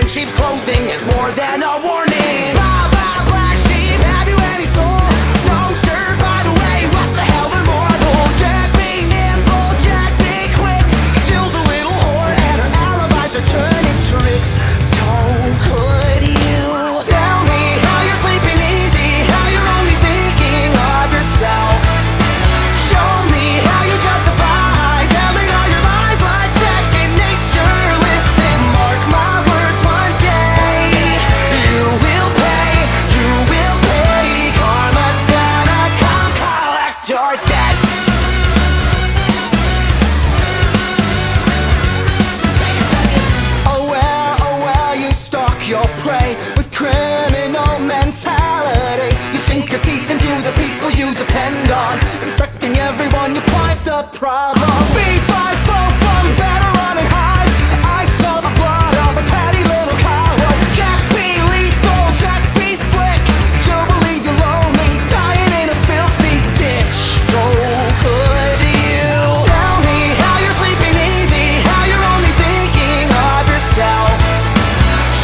in sheep's clothing is more than a warning. Blah, blah, black sheep, have you any soul? Wrong, sir, by the way, what the hell are mortals? Jack be nimble, Jack be quick. Jill's a little whore and her alibis are turning tricks. So could you tell me how you're sleeping easy, how you're only thinking of yourself? Show me how you justify telling all your lies like second nature. Listen, mark my words, one day you will pay, you will pay. Karma's gonna come collect your debt. Oh well, you stalk your prey with criminal mentality. You sink your teeth into the people you depend on, infecting everyone, you're quite the problem. B5 from better running high. I smell the blood of a petty little coward. Jack be lethal, Jack be slick. You'll believe you're lonely, dying in a filthy ditch. So could you tell me how you're sleeping easy, how you're only thinking of yourself?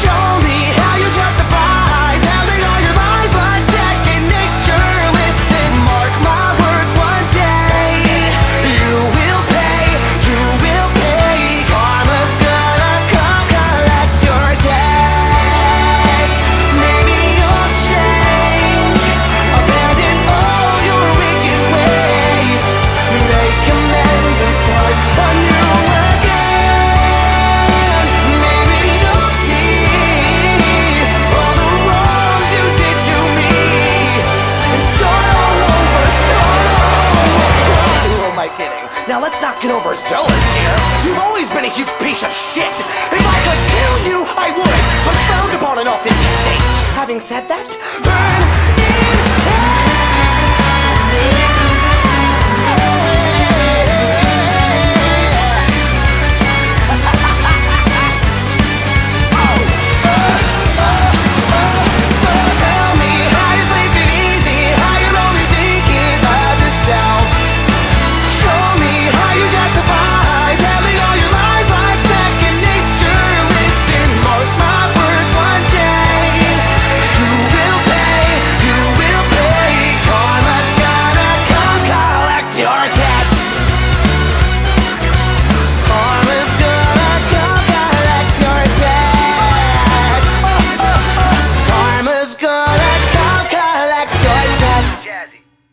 Show me how you justify telling all your lies like second nature. Listen, mark my words, one day you will pay, you will pay. Karma's gonna come collect your debts. Maybe you'll change, abandon all your wicked ways, make amends and start anew again. Maybe you'll see all the wrongs you did to me and start all over, start all over. Who am I kidding? Now let's not get overzealous here. You've always been a huge piece of shit. If I could kill you, I would. I'm frowned upon in all 50 states. Having said that, burn in